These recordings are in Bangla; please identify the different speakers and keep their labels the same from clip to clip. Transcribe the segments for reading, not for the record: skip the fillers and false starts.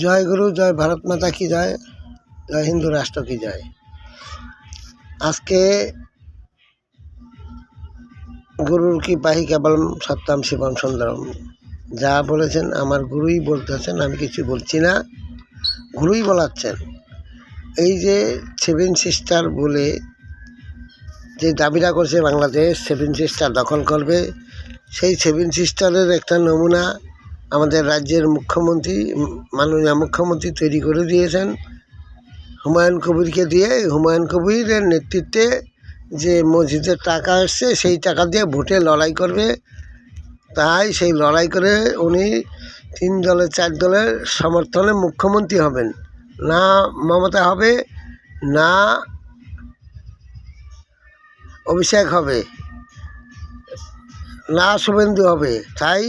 Speaker 1: জয় গুরু, জয় ভারত মাতা কি জয়, জয় হিন্দু রাষ্ট্র কি জয়। আজকে গুরুর কি পাহি কেবলম সত্যম শিবম সুন্দরম, যা বলেছেন আমার গুরুই বলতেছেন, আমি কিছু বলছি না, গুরুই বলাচ্ছেন। এই যে 7 সিস্টার বলে যে দাবিটা করছে বাংলাদেশ 7 সিস্টার দখল করবে, সেই 7 সিস্টারের একটা নমুনা আমাদের রাজ্যের মুখ্যমন্ত্রী, মাননীয় মুখ্যমন্ত্রী তৈরি করে দিয়েছেন হুমায়ুন কবিরকে দিয়ে। হুমায়ুন কবিরের নেতৃত্বে যে মসজিদের টাকা এসছে সেই টাকা দিয়ে ভোটে লড়াই করবে, তাই সেই লড়াই করে উনি 3 দলের 4 দলের সমর্থনে মুখ্যমন্ত্রী হবেন। না মমতা হবে, না অভিষেক হবে, না শুভেন্দু হবে। তাই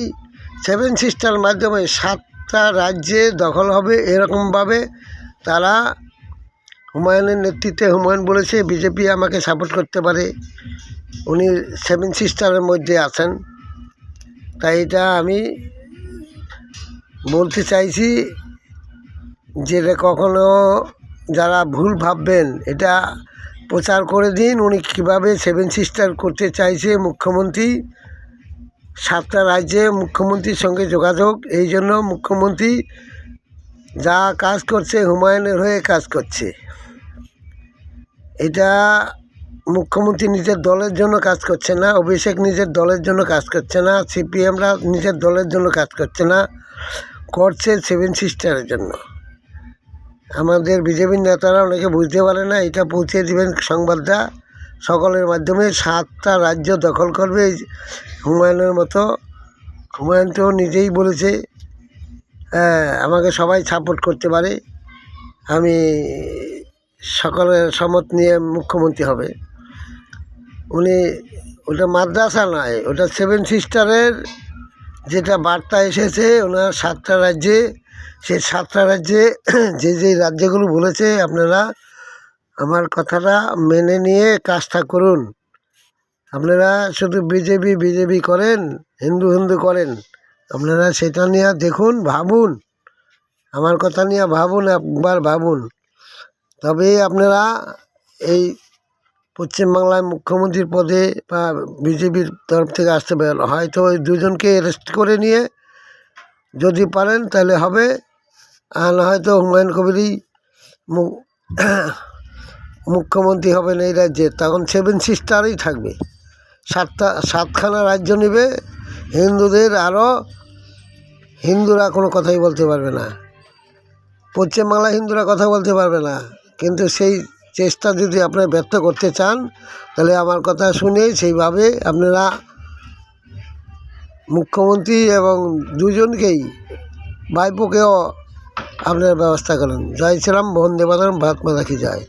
Speaker 1: 7 সিস্টার মাধ্যমে 7টা রাজ্যে দখল হবে। এরকমভাবে তারা হুমায়ুনের নেতৃত্বে, হুমায়ুন বলেছে বিজেপি আমাকে সাপোর্ট করতে পারে, উনি 7 সিস্টারের মধ্যে আছেন। তাই এটা আমি বলতে চাইছি যে কখনো যারা ভুল ভাববেন এটা প্রচার করে দিন। উনি কীভাবে 7 সিস্টার করতে চাইছে মুখ্যমন্ত্রী, 7টা রাজ্যে মুখ্যমন্ত্রীর সঙ্গে যোগাযোগ। এই জন্য মুখ্যমন্ত্রী যা কাজ করছে হুমায়ুনের হয়ে কাজ করছে। এটা মুখ্যমন্ত্রী নিজের দলের জন্য কাজ করছে না, অভিষেক নিজের দলের জন্য কাজ করছে না, সিপিএমরা নিজের দলের জন্য কাজ করছে না, করছে 7 সিস্টারের জন্য। আমাদের বিজেপির নেতারা অনেকে বুঝতে পারে না, এটা পৌঁছে দেবেন সংবাদটা সকলের মাধ্যমে। 7টা রাজ্য দখল করবে হুমায়ুনের মতো। হুমায়ুন তো নিজেই বলেছে আমাকে সবাই সাপোর্ট করতে পারে, আমি সকলের সম্মত নিয়ে মুখ্যমন্ত্রী হবে। উনি ওটা মাদ্রাসা নয়, ওটা 7 সিস্টারের যেটা বার্তা এসেছে ওনার 7টা রাজ্যে। সেই 7টা রাজ্যে যে রাজ্যগুলো বলেছে, আপনারা আমার কথাটা মেনে নিয়ে কাজটা করুন। আপনারা শুধু বিজেপি করেন, হিন্দু করেন, আপনারা সেটা নিয়ে দেখুন, ভাবুন, আমার কথা নিয়ে ভাবুন, একবার ভাবুন, তবে আপনারা এই পশ্চিমবাংলায় মুখ্যমন্ত্রীর পদে বা বিজেপির তরফ থেকে আসতে পারেন। হয়তো ওই 2 জনকে অ্যারেস্ট করে নিয়ে যদি পারেন তাহলে হবে, আর না হয়তো হুমায়ুন কবিরই মুখ্যমন্ত্রী হবেন এই রাজ্যে। তখন 7 সিস্টারই থাকবে, 7খানা রাজ্য নেবে হিন্দুদের, আরও হিন্দুরা কোনো কথাই বলতে পারবে না, পশ্চিমবাংলায় হিন্দুরা কথা বলতে পারবে না। কিন্তু সেই চেষ্টা যদি আপনারা ব্যর্থ করতে চান তাহলে আমার কথা শুনে সেইভাবে আপনারা মুখ্যমন্ত্রী এবং 2 জনকেই, ভাইপোকেও আপনার ব্যবস্থা করেন। জয় শ্রীরাম, বন্দে মাতরম, ভারত মাতা কি জয়।